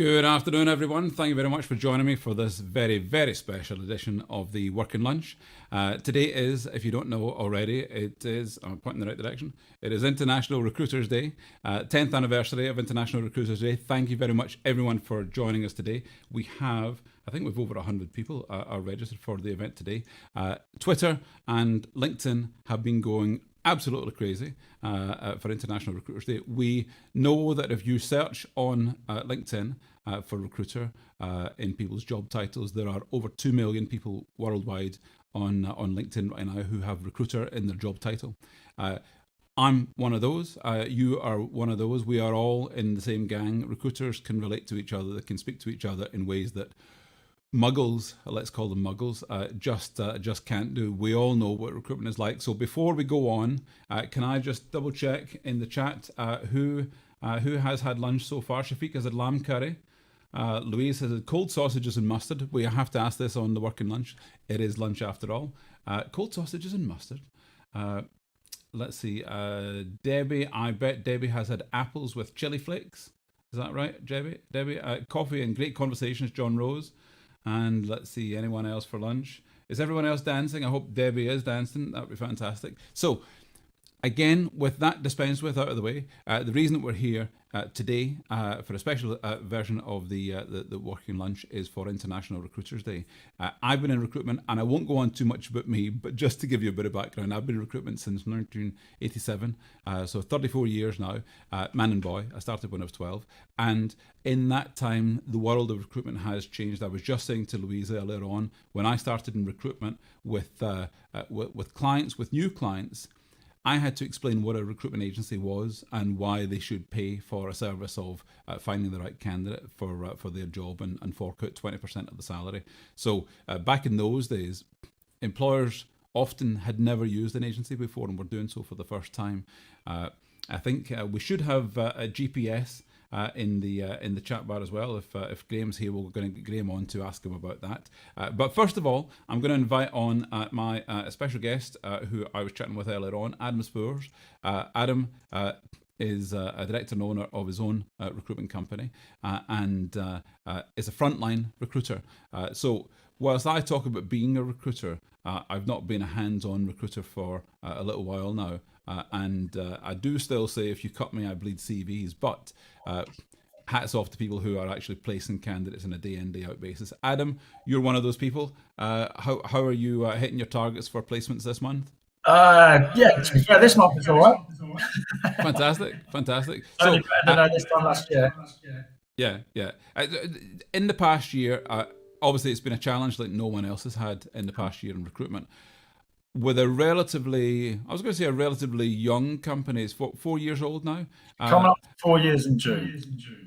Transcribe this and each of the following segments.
Good afternoon, everyone. Thank you very much for joining me for this very, very special edition of the Working Lunch. Today is, if you don't know already, I'm pointing in the right direction, it is International Recruiters Day, 10th anniversary of International Recruiters Day. Thank you very much, everyone, for joining us today. I think we've over 100 people are registered for the event today. Twitter and LinkedIn have been going absolutely crazy for International Recruiters Day. We know that if you search on LinkedIn for recruiter in people's job titles, there are over 2 million people worldwide on LinkedIn right now who have recruiter in their job title. I'm one of those. You are one of those. We are all in the same gang. Recruiters can relate to each other. They can speak to each other in ways that muggles, let's call them muggles, just can't do. We all know what recruitment is like. So before we go on, can I just double check in the chat who has had lunch so far? Shafiq has had lamb curry. Louise has had cold sausages and mustard. We have to ask this on the Working Lunch. It is lunch after all. Cold sausages and mustard. Let's see. Debbie, I bet Debbie has had apples with chili flakes. Is that right, Debbie? Coffee and great conversations, John Rose. And let's see, anyone else for lunch? Is everyone else dancing? I hope Debbie is dancing. That would be fantastic. So, again, with that dispensed with out of the way, the reason that we're here today for a special version of the Working Lunch is for International Recruiters Day. I've been in recruitment, and I won't go on too much about me, but just to give you a bit of background, I've been in recruitment since 1987, so 34 years now, man and boy. I started when I was 12, and in that time, the world of recruitment has changed. I was just saying to Louise earlier on, when I started in recruitment with clients, with new clients, I had to explain what a recruitment agency was and why they should pay for a service of finding the right candidate for their job and fork out 20% of the salary. So back in those days, employers often had never used an agency before and were doing so for the first time. I think we should have a GPS in the chat bar as well. If Graham's here, we're going to get Graham on to ask him about that. But first of all, I'm going to invite on my special guest who I was chatting with earlier on, Adam Spoors. Adam is a director and owner of his own recruitment company and is a frontline recruiter. So whilst I talk about being a recruiter, I've not been a hands-on recruiter for a little while now. And I do still say, if you cut me, I bleed CVs, but hats off to people who are actually placing candidates on a day in, day out basis. Adam, you're one of those people. How are you hitting your targets for placements this month? This month is all right. Fantastic. So, better than this time last year. Yeah. In the past year, obviously it's been a challenge like no one else has had in the past year in recruitment. With a relatively young company, it's 4 years old now. Coming up 4 years in June.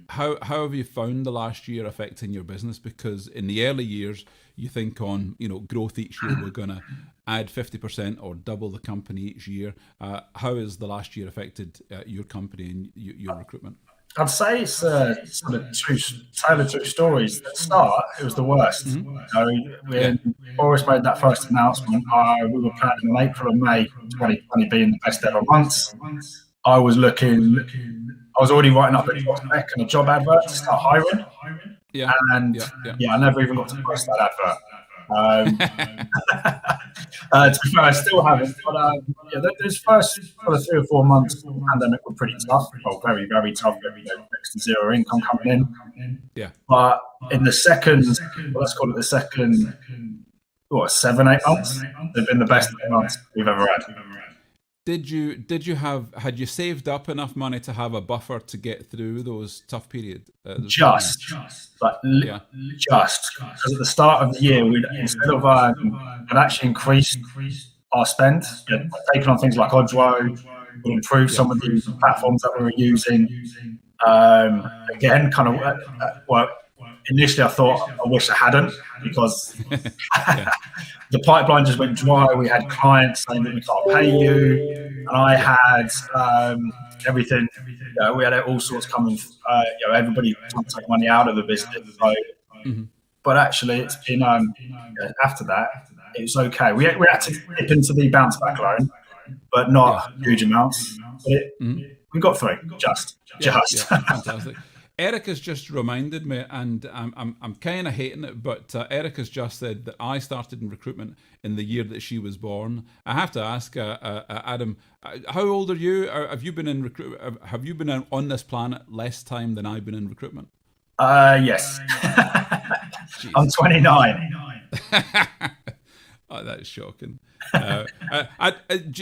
How have you found the last year affecting your business? Because in the early years, you think on growth each year, we're going to add 50% or double the company each year. How has the last year affected your company and your recruitment? I'd say it's sort of tale of two stories. At the start, it was the worst. When Boris made that first announcement, we were planning on April and May 2020 being the best ever months. I was already writing up a job spec and a job advert to start hiring. I never even got to post that advert. To be fair, I still haven't. But those first 3 or 4 months of the pandemic were pretty tough. Well, very, very tough. Next to zero income coming in. Yeah. But in the second, let's call it the second, 7-8 months, they've been the best 8 months we've ever had. Had you saved up enough money to have a buffer to get through those tough periods? Just because at the start of the year, instead of had actually increased our spend, taken on things like Odro, we improved some of the platforms that we were using. Again, kind of initially I thought I wish I hadn't, because the pipeline just went dry. We had clients saying that we can't pay you, and I had everything. We had all sorts coming. Everybody trying to take money out of the business. So, but actually, it's been after that, it was okay. We had to dip into the bounce back loan, but not huge amounts. But we got through. Just. Fantastic. Erica's just reminded me, and I'm kind of hating it, but Erica's just said that I started in recruitment in the year that she was born. I have to ask, Adam, how old are you? Have you been in Have you been on this planet less time than I've been in recruitment? Yes. I'm 29. Oh, that is shocking. Do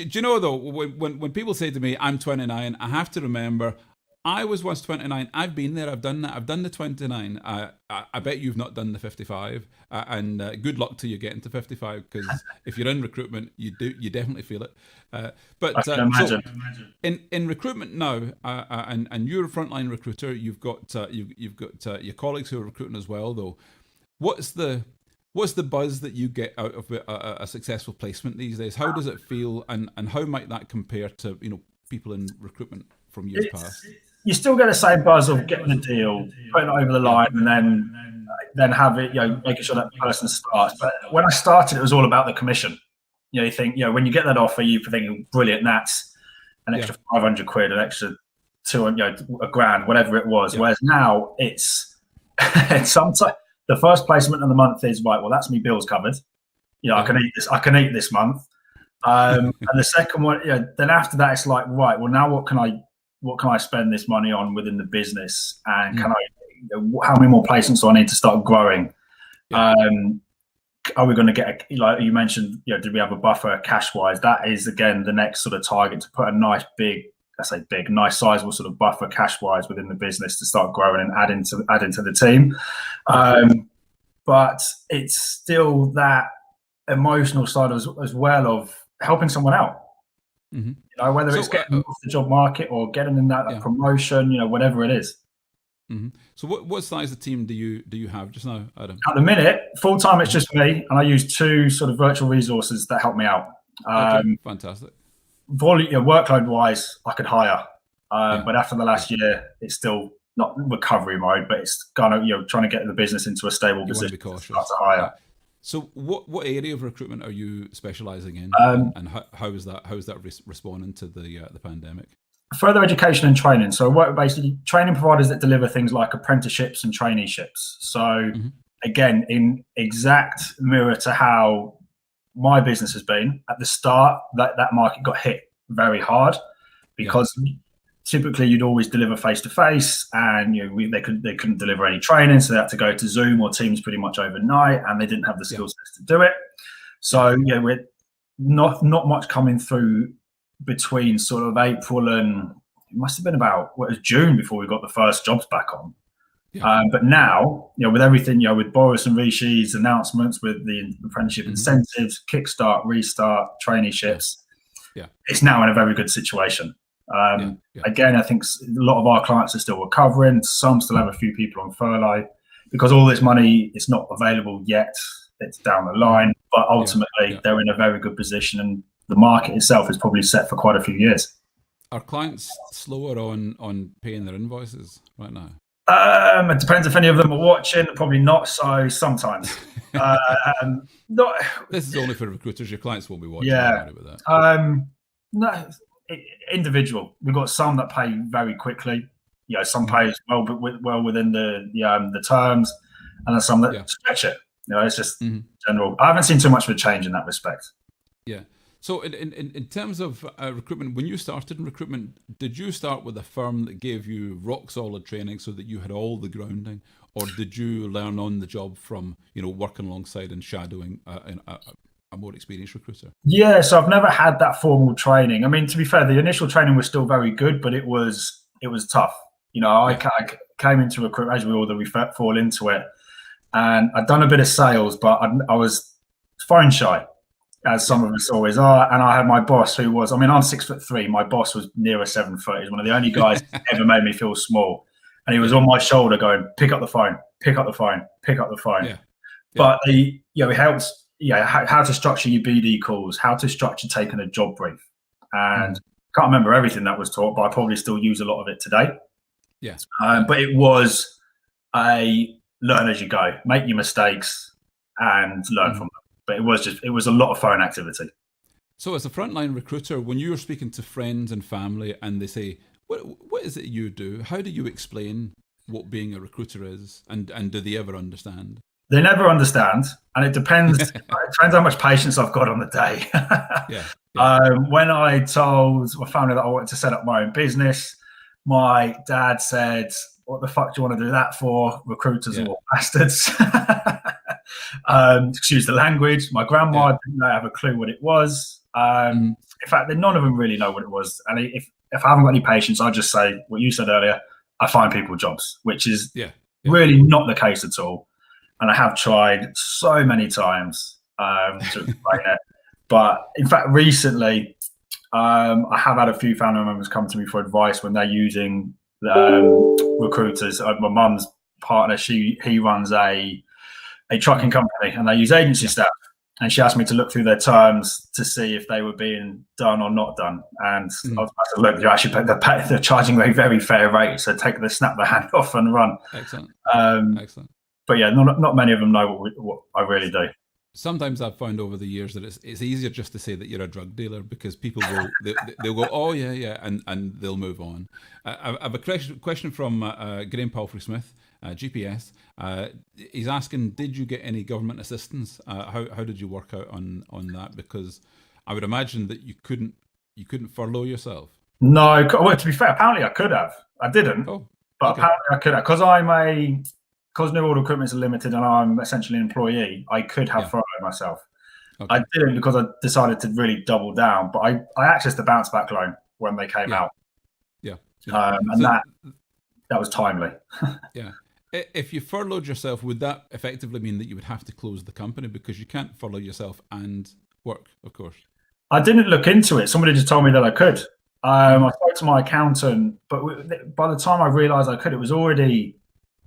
you know though, when people say to me, I'm 29, I have to remember I was once 29. I've been there. I've done that. I've done the 29. I bet you've not done the 55. And good luck to you getting to 55, because if you're in recruitment, you definitely feel it. But I can imagine. So in recruitment now, and you're a frontline recruiter. You've got your colleagues who are recruiting as well. Though, what's the buzz that you get out of a successful placement these days? How does it feel, and how might that compare to people in recruitment from years past? You still get the same buzz of getting a deal, putting it over the line, and then have it, making sure that person starts. But when I started, it was all about the commission. You think, when you get that offer, you're thinking, brilliant, that's an extra 500 quid, an extra 200, a grand, whatever it was. Yeah. Whereas now it's sometimes the first placement of the month is right. Well, that's me bills covered. I can eat this. I can eat this month. And the second one, then after that, it's like, right. Well, now what can I spend this money on within the business, and how many more placements do I need to start growing? Yeah. Are we going to get like you mentioned? Did we have a buffer cash wise? That is again the next sort of target, to put a nice nice sizable sort of buffer cash wise within the business to start growing and add into the team. But it's still that emotional side as well of helping someone out. Mm-hmm. Whether it's getting off the job market or getting in that promotion, whatever it is. Mm-hmm. So what size of team do you have just now, Adam? At the minute, full time it's just me, and I use 2 sort of virtual resources that help me out. Fantastic. Volume, workload wise, I could hire, but after the last year, it's still not recovery mode, but it's kind of trying to get the business into a stable position. Be cautious. To hire. Yeah. So what area of recruitment are you specialising in, and how is that responding to the pandemic? Further education and training. So what basically training providers that deliver things like apprenticeships and traineeships. So again, in exact mirror to how my business has been at the start, that market got hit very hard because typically you'd always deliver face to face, and they couldn't deliver any training, so they had to go to Zoom or Teams pretty much overnight, and they didn't have the skill sets to do it. So we're not much coming through between sort of April and it must have been about it was June before we got the first jobs back on. But now, with everything, with Boris and Rishi's announcements, with the apprenticeship incentives, kickstart, restart, traineeships, it's now in a very good situation. Again, I think a lot of our clients are still recovering. Some still have a few people on furlough because all this money is not available yet. It's down the line, but ultimately they're in a very good position, and the market itself is probably set for quite a few years. Are clients slower on paying their invoices right now? It depends if any of them are watching. Probably not. So sometimes. This is only for recruiters. Your clients won't be watching. Yeah. No. Individual. We've got some that pay very quickly. Some pay well within the terms, and then some that stretch it. It's just general. I haven't seen too much of a change in that respect. Yeah. So in terms of recruitment, when you started in recruitment, did you start with a firm that gave you rock solid training so that you had all the grounding, or did you learn on the job from working alongside and shadowing a more experienced recruiter? Yeah, so I've never had that formal training. I mean, to be fair, the initial training was still very good, but it was tough. I came into recruitment, as we all do, we fall into it, and I'd done a bit of sales, but I was phone shy, as some of us always are. And I had my boss who was, I'm 6'3". My boss was nearer 7 foot. He's one of the only guys that ever made me feel small. And he was on my shoulder going, pick up the phone, pick up the phone, pick up the phone. Yeah. But it helps, how to structure your BD calls, how to structure taking a job brief. And can't remember everything that was taught, but I probably still use a lot of it today. Yes. But it was a learn as you go, make your mistakes and learn from them. But it was a lot of phone activity. So as a frontline recruiter, when you're speaking to friends and family and they say, what is it you do? How do you explain what being a recruiter is, and do they ever understand? They never understand, and it depends. It depends how much patience I've got on the day. When I told my family that I wanted to set up my own business, my dad said, "What the fuck do you want to do that for? Recruiters are all bastards." Excuse the language. My grandma didn't have a clue what it was. In fact, none of them really know what it was. And if I haven't got any patience, I just say what you said earlier. I find people jobs, which is really not the case at all. And I have tried so many times to explain it. But in fact, recently, I have had a few family members come to me for advice when they're using recruiters. My mum's partner, he runs a trucking company, and they use agency staff. And she asked me to look through their terms to see if they were being done or not done. And I was about to look, they're charging a very fair rate. So snap the hand off and run. Excellent. Excellent. But yeah, not many of them know what I really do. Sometimes I've found over the years that it's easier just to say that you're a drug dealer, because people will they'll go, oh yeah, and they'll move on. I have a question from Graham Palfrey Smith, GPS. He's asking, did you get any government assistance? How did you work out on that? Because I would imagine that you couldn't furlough yourself. No, well, to be fair, apparently I could have. I didn't, but apparently I could have, because New Order Recruitment is limited and I'm essentially an employee. I could have furloughed myself. I didn't, because I decided to really double down. But I accessed the bounce back loan when they came out. And that was timely. If you furloughed yourself, would that effectively mean that you would have to close the company, because you can't furlough yourself and work, of course? I didn't look into it. Somebody just told me that I could. I spoke to my accountant, but by the time I realised I could, it was already,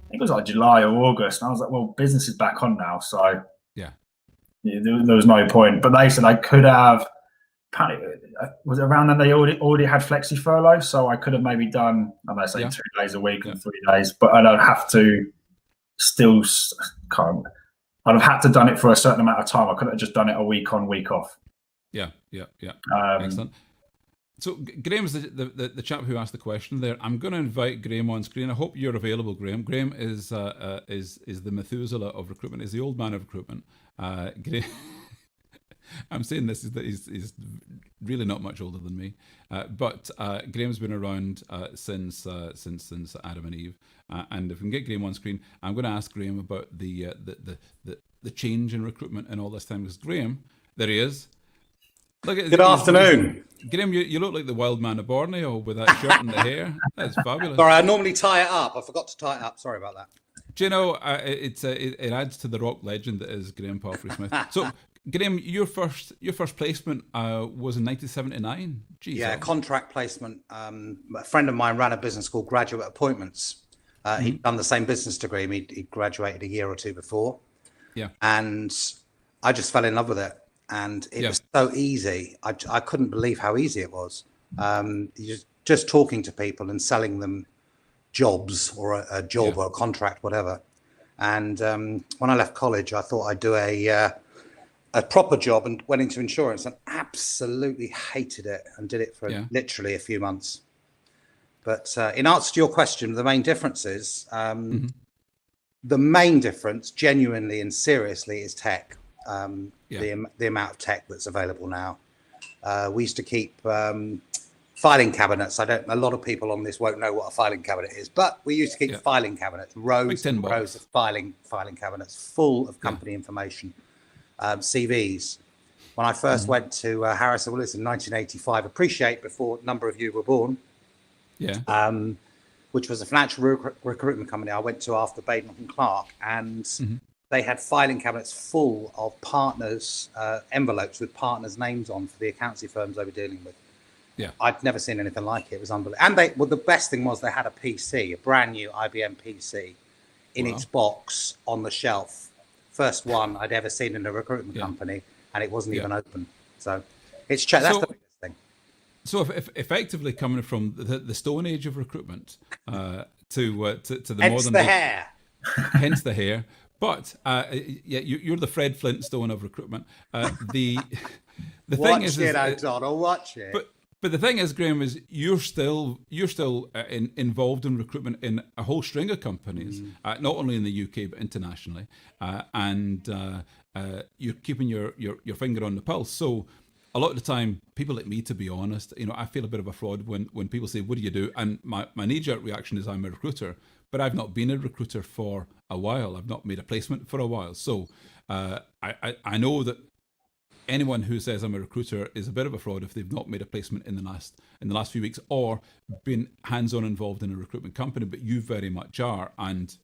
I think it was like July or August. And I was like, well, business is back on now. So there was no point. But they said I could have, was it around then they already had flexi furlough? So I could have maybe done, I don't know, 2 days a week and 3 days, but I'd have to I'd have had to done it for a certain amount of time. I couldn't have just done it a week on, week off. Excellent. So Graham's the chap who asked the question there. I'm going to invite Graham on screen. I hope you're available, Graham. Graham is the Methuselah of recruitment. Is the old man of recruitment. Graham, I'm saying this is that he's really not much older than me, but Graham's been around since Adam and Eve. And if we can get Graham on screen, I'm going to ask Graham about the change in recruitment in all this time. Because Graham, there he is. Good afternoon. Graham, you look like the wild man of Borneo with that shirt and the hair. That's fabulous. Sorry, I normally tie it up. I forgot to tie it up. Sorry about that. Do you know, it adds to the rock legend that is Graham Palfrey Smith. So, Graham, your first placement was in 1979. Jeez, yeah, contract placement. A friend of mine ran a business called Graduate Appointments. He'd done the same business degree. He graduated a year or two before. Yeah. And I just fell in love with it. And it was so easy. I couldn't believe how easy it was. Just talking to people and selling them jobs or a job or a contract, whatever. And when I left college, I thought I'd do a proper job and went into insurance and absolutely hated it and did it for literally a few months. But in answer to your question, the main difference is the main difference, genuinely and seriously, is tech. The amount of tech that's available now. We used to keep filing cabinets. A lot of people on this won't know what a filing cabinet is, but we used to keep filing cabinets, rows and rows of filing cabinets full of company information, CVs. When I first went to Harris & Willis in 1985, appreciate before a number of you were born, which was a financial recruitment company I went to after Baden & Clark, and they had filing cabinets full of partners' envelopes with partners' names on for the accountancy firms they were dealing with. Yeah, I'd never seen anything like it. It was unbelievable. And the best thing was they had a PC, a brand new IBM PC, in its box on the shelf. First one I'd ever seen in a recruitment company, and it wasn't even open. So that's the biggest thing. So if effectively coming from the Stone Age of recruitment to the hence modern the day, hair, hence the hair. But you're the Fred Flintstone of recruitment. The thing is, O'Donnell, watch it. But the thing is, Graham, is you're still involved in recruitment in a whole string of companies, not only in the UK but internationally, and you're keeping your finger on the pulse. So a lot of the time, people like me, to be honest, I feel a bit of a fraud when people say, "What do you do?" And my knee-jerk reaction is, "I'm a recruiter," but I've not been a recruiter for a while. I've not made a placement for a while. So I know that anyone who says I'm a recruiter is a bit of a fraud if they've not made a placement in the last few weeks or been hands-on involved in a recruitment company. But you very much are, and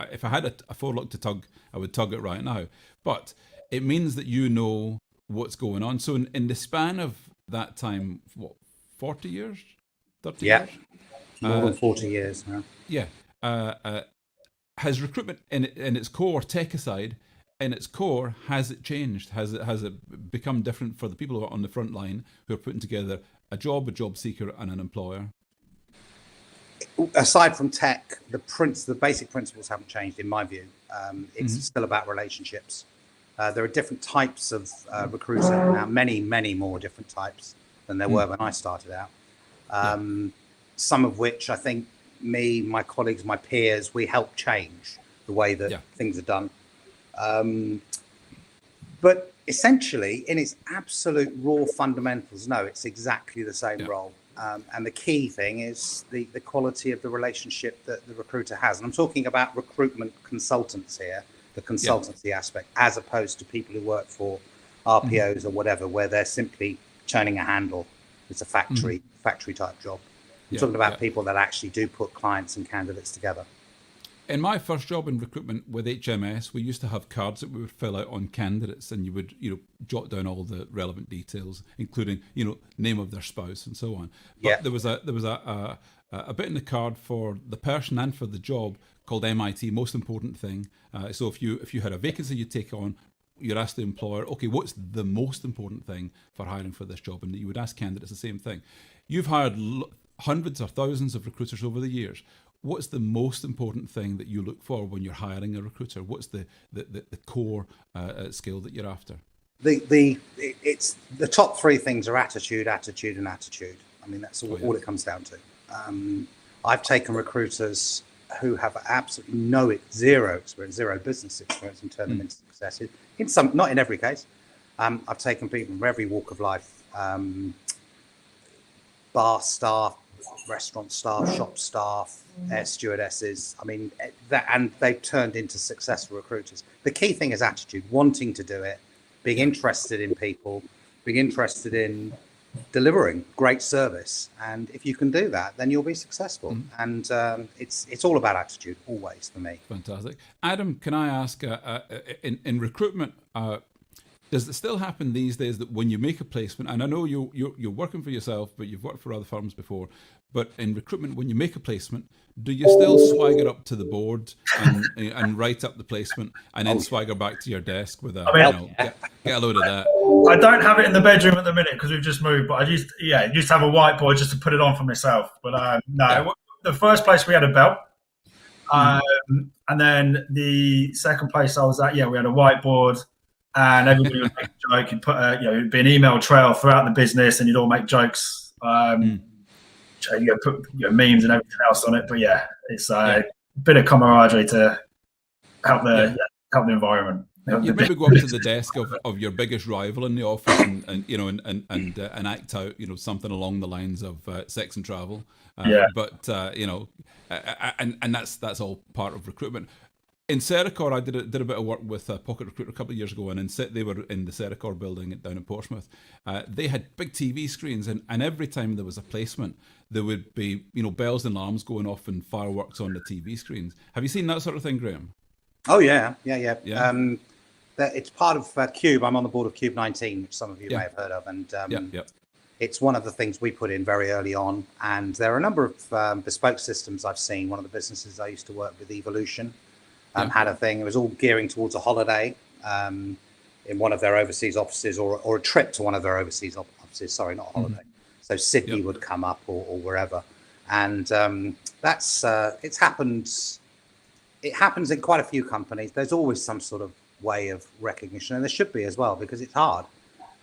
if I had a forelock to tug, I would tug it right now. But it means that you know what's going on. So in the span of that time, what, 40 years, 30 years? More than 40 years now. Yeah. Has recruitment in its core, tech aside, in its core, has it changed? Has it become different for the people who are on the front line who are putting together a job seeker, and an employer? Aside from tech, the basic principles haven't changed in my view. It's still about relationships. There are different types of recruiter now, many more different types than there were when I started out. Some of which I think my colleagues, my peers, we help change the way that things are done. But essentially, in its absolute raw fundamentals, no, it's exactly the same role. And the key thing is the quality of the relationship that the recruiter has. And I'm talking about recruitment consultants here, the consultancy aspect, as opposed to people who work for RPOs or whatever, where they're simply churning a handle. It's a factory type job. I'm talking about people that actually do put clients and candidates together. In my first job in recruitment with HMS, we used to have cards that we would fill out on candidates, and you would, jot down all the relevant details, including, name of their spouse and so on. But there was a bit in the card for the person and for the job called MIT, most important thing. So if you had a vacancy you take on, you'd ask the employer, okay, what's the most important thing for hiring for this job? And you would ask candidates the same thing. You've hired hundreds or thousands of recruiters over the years. What's the most important thing that you look for when you're hiring a recruiter? What's the core skill that you're after? It's the top three things are attitude. I mean, that's all it comes down to. I've taken recruiters who have absolutely zero experience, zero business experience, and turned them into successes. Not in every case. I've taken people from every walk of life, bar staff, restaurant staff, shop staff, air stewardesses. I mean, and they've turned into successful recruiters. The key thing is attitude, wanting to do it, being interested in people, being interested in delivering great service. And if you can do that, then you'll be successful. And it's all about attitude, always, for me. Fantastic. Adam, can I ask, in recruitment, does it still happen these days that when you make a placement, and I know you're working for yourself, but you've worked for other firms before, but in recruitment, when you make a placement, do you still swagger up to the board and write up the placement and then swagger back to your desk with get a load of that? I don't have it in the bedroom at the minute because we've just moved, but I used to have a whiteboard just to put it on for myself. But the first place we had a belt. And then the second place I was at, we had a whiteboard. And everybody would make a joke. You'd put it'd be an email trail throughout the business, and you'd all make jokes. Put memes and everything else on it. But it's a bit of camaraderie to help the environment. You maybe go up to the desk of your biggest rival in the office and act out something along the lines of sex and travel. But and that's all part of recruitment. In Sericor, I did a bit of work with Pocket Recruiter a couple of years ago, and they were in the Sericor building down in Portsmouth. They had big TV screens, and every time there was a placement, there would be bells and alarms going off and fireworks on the TV screens. Have you seen that sort of thing, Graham? Oh yeah. It's part of Cube. I'm on the board of Cube 19, which some of you may have heard of, and it's one of the things we put in very early on. And there are a number of bespoke systems I've seen. One of the businesses I used to work with, Evolution, had a thing. It was all gearing towards a holiday in one of their overseas offices, or a trip to one of their overseas offices. Sorry, not a holiday. So Sydney would come up, or wherever, and that's it's happened. It happens in quite a few companies. There's always some sort of way of recognition, and there should be as well, because it's hard.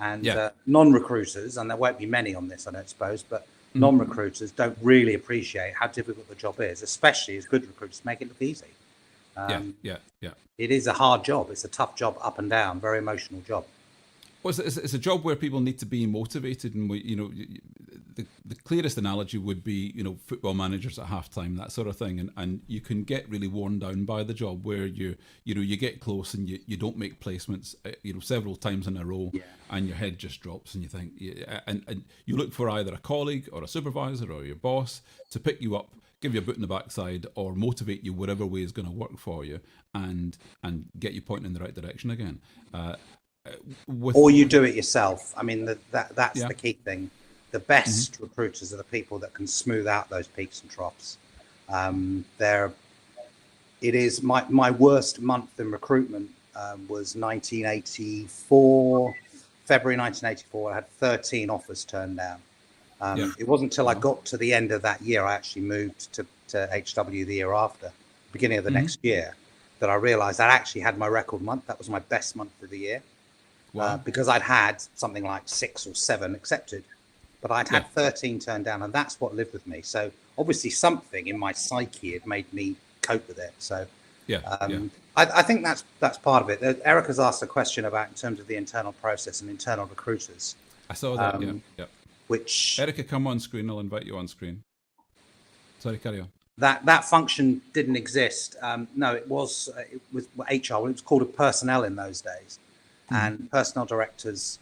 And non-recruiters, and there won't be many on this, I don't suppose, but non-recruiters don't really appreciate how difficult the job is, especially as good recruiters make it look easy. It is a hard job. It's a tough job, up and down, very emotional job. Well, it's a job where people need to be motivated, and the clearest analogy would be football managers at halftime, that sort of thing, and you can get really worn down by the job where you get close and you don't make placements several times in a row, and your head just drops and you think and you look for either a colleague or a supervisor or your boss to pick you up, give you a boot in the backside, or motivate you whatever way is going to work for you and get you pointing in the right direction again. Or you do it yourself. I mean, that's the key thing. The best recruiters are the people that can smooth out those peaks and troughs. It is my worst month in recruitment was 1984, February 1984. I had 13 offers turned down. It wasn't until I got to the end of that year, I actually moved to HW the year after, beginning of the next year, that I realized I actually had my record month. That was my best month of the year. Wow. Because I'd had something like 6 or 7 accepted, but I'd had 13 turned down, and that's what lived with me. So obviously something in my psyche had made me cope with it. So I think that's part of it. Erica's asked a question about in terms of the internal process and internal recruiters. I saw that. Which Erica, come on screen. I'll invite you on screen. Sorry, carry on. That function didn't exist. No, it was HR. It was called a personnel in those days. And personnel directors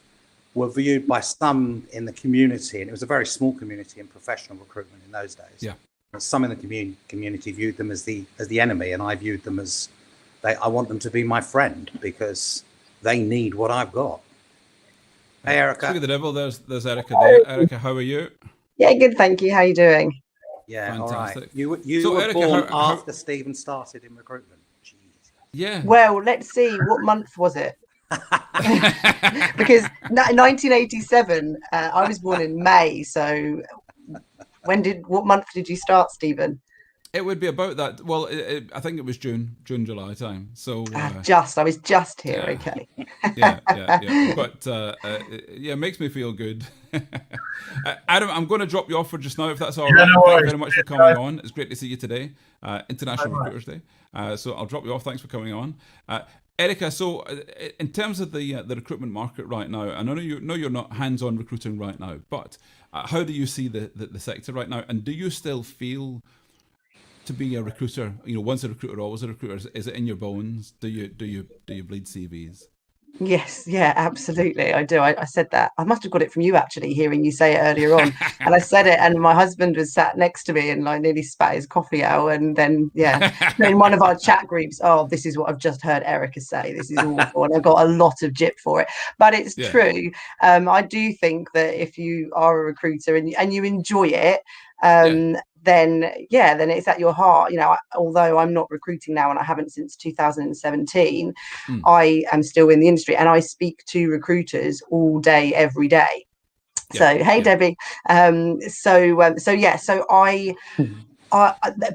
were viewed by some in the community, and it was a very small community in professional recruitment in those days. Yeah, some in the community viewed them as the enemy, and I viewed them as I want them to be my friend because they need what I've got. Hey, Erica. Look at the devil. There's Erica there. Erica, how are you? Yeah, good. Thank you. How are you doing? Yeah, fantastic. All right. You were Erica, born after Stephen started in recruitment. Jeez. Yeah. Well, let's see. What month was it? Because 1987, I was born in May. So what month did you start, Stephen? It would be about that. Well, I think it was June, July time. So I was just here. Okay. yeah. But it makes me feel good. Adam, I'm going to drop you off for just now, if that's all right. Thank you very much for coming on. It's great to see you today, International Recruiters Day. So I'll drop you off. Thanks for coming on. Erica, so in terms of the recruitment market right now, I know you're not hands-on recruiting right now, but how do you see the sector right now? And do you still feel to be a recruiter, once a recruiter, always a recruiter? Is it in your bones? Do you bleed CVs? Yes, yeah, absolutely. I do. I said that. I must have got it from you, actually, hearing you say it earlier on. And I said it, and my husband was sat next to me and nearly spat his coffee out. And then, in one of our chat groups, this is what I've just heard Erica say. This is awful. And I got a lot of jip for it. But it's true. I do think that if you are a recruiter and you enjoy it, then it's at your heart. Although I'm not recruiting now and I haven't since 2017, I am still in the industry and I speak to recruiters all day, every day. Debbie.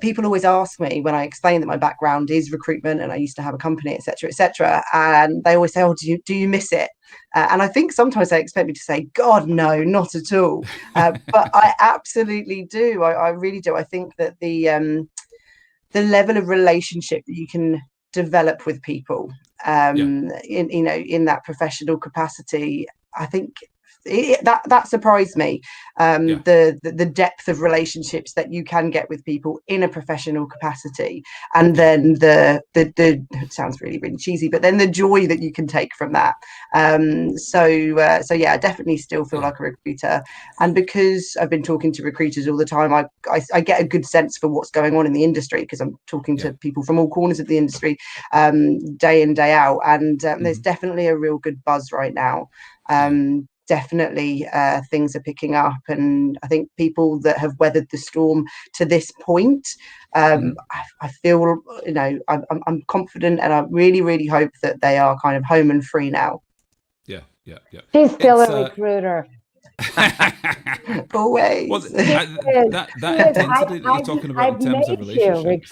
People always ask me when I explain that my background is recruitment and I used to have a company, etc., and they always say, do you miss it? And I think sometimes they expect me to say, God, no, not at all. But I absolutely do. I really do. I think that the level of relationship that you can develop with people in that professional capacity, I think that surprised me. The depth of relationships that you can get with people in a professional capacity, and then the it sounds really, really cheesy, but then the joy that you can take from that. I definitely still feel like a recruiter, and because I've been talking to recruiters all the time, I get a good sense for what's going on in the industry, because I'm talking to people from all corners of the industry day in, day out, and there's definitely a real good buzz right now. Definitely things are picking up, and I think people that have weathered the storm to this point, I feel I'm confident, and I really, really hope that they are kind of home and free now. Yeah. She's still a recruiter. Always. Well, that intensity that you're talking about in terms of relationships.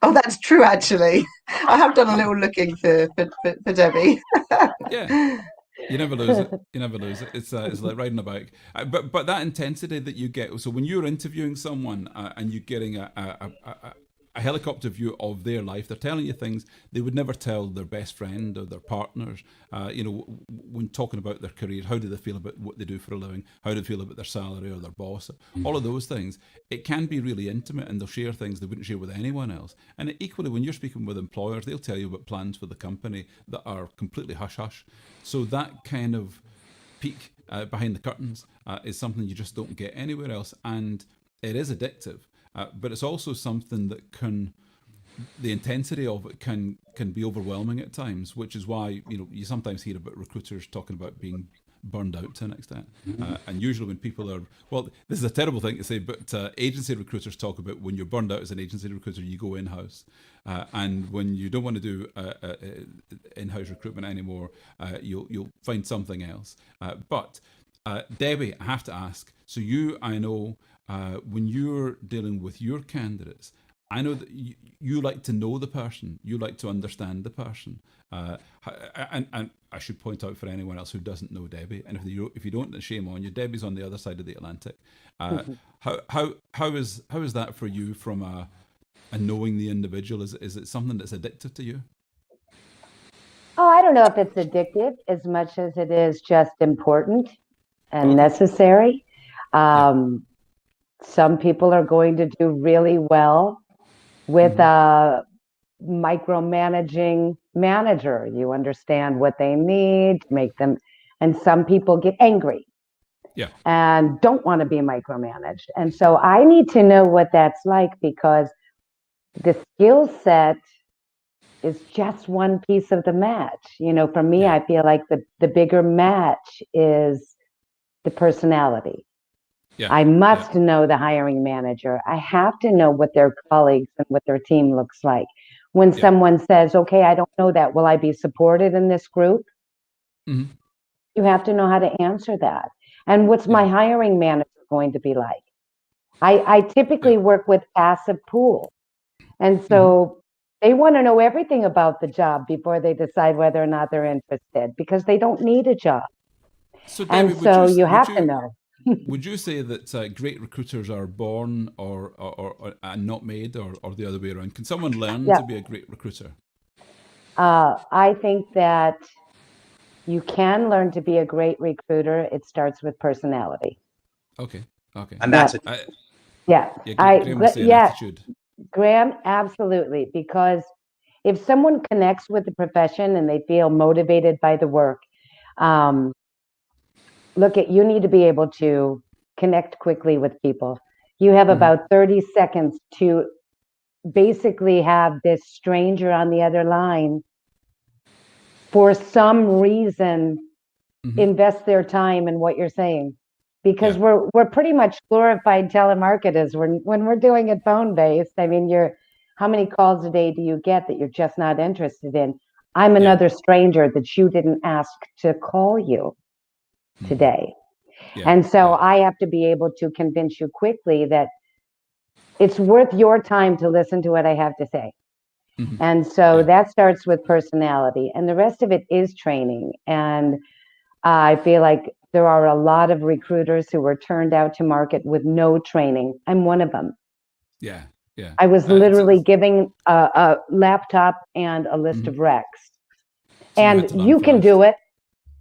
Oh, that's true. Actually, I have done a little looking for Debbie. You never lose it. You never lose it. It's like riding a bike. But that intensity that you get. So when you're interviewing someone and you're getting a helicopter view of their life, they're telling you things they would never tell their best friend or their partners. When talking about their career, how do they feel about what they do for a living? How do they feel about their salary or their boss? All of those things. It can be really intimate, and they'll share things they wouldn't share with anyone else. And equally, when you're speaking with employers, they'll tell you about plans for the company that are completely hush-hush. So that kind of peek behind the curtains is something you just don't get anywhere else. And it is addictive. But it's also something that the intensity of it can be overwhelming at times, which is why you sometimes hear about recruiters talking about being burned out to an extent. And usually when people are, well, this is a terrible thing to say, but agency recruiters talk about when you're burned out as an agency recruiter, you go in-house. And when you don't want to do in-house recruitment anymore, you'll find something else. But Debbie, I have to ask, so I know, when you're dealing with your candidates, I know that you like to know the person, you like to understand the person, and I should point out for anyone else who doesn't know Debbie, and if you don't, then shame on you. Debbie's on the other side of the Atlantic. How is that for you from a knowing the individual? Is it something that's addictive to you? Oh, I don't know if it's addictive as much as it is just important and necessary. Some people are going to do really well with a micromanaging manager. You understand what they need, make them, and some people get angry and don't want to be micromanaged. And so I need to know what that's like, because the skill set is just one piece of the match. For me, I feel like the bigger match is the personality. I must know the hiring manager. I have to know what their colleagues and what their team looks like. When someone says, okay, I don't know that, will I be supported in this group? You have to know how to answer that. And what's my hiring manager going to be like? I typically work with passive pool. And so they want to know everything about the job before they decide whether or not they're interested, because they don't need a job. So, Debbie, you have to know. Would you say that great recruiters are born or not made, or the other way around? Can someone learn to be a great recruiter? I think that you can learn to be a great recruiter. It starts with personality. Okay. And that's Graham was saying attitude. Graham, absolutely. Because if someone connects with the profession and they feel motivated by the work, you need to be able to connect quickly with people. You have about 30 seconds to basically have this stranger on the other line, for some reason, invest their time in what you're saying. Because we're pretty much glorified telemarketers when we're doing it phone-based. I mean, how many calls a day do you get that you're just not interested in? I'm another stranger that you didn't ask to call you today. And so I have to be able to convince you quickly that it's worth your time to listen to what I have to say. And so that starts with personality, and the rest of it is training. And I feel like there are a lot of recruiters who were turned out to market with no training. I'm one of them. Yeah. I was literally giving a laptop and a list of recs. So and you can do it.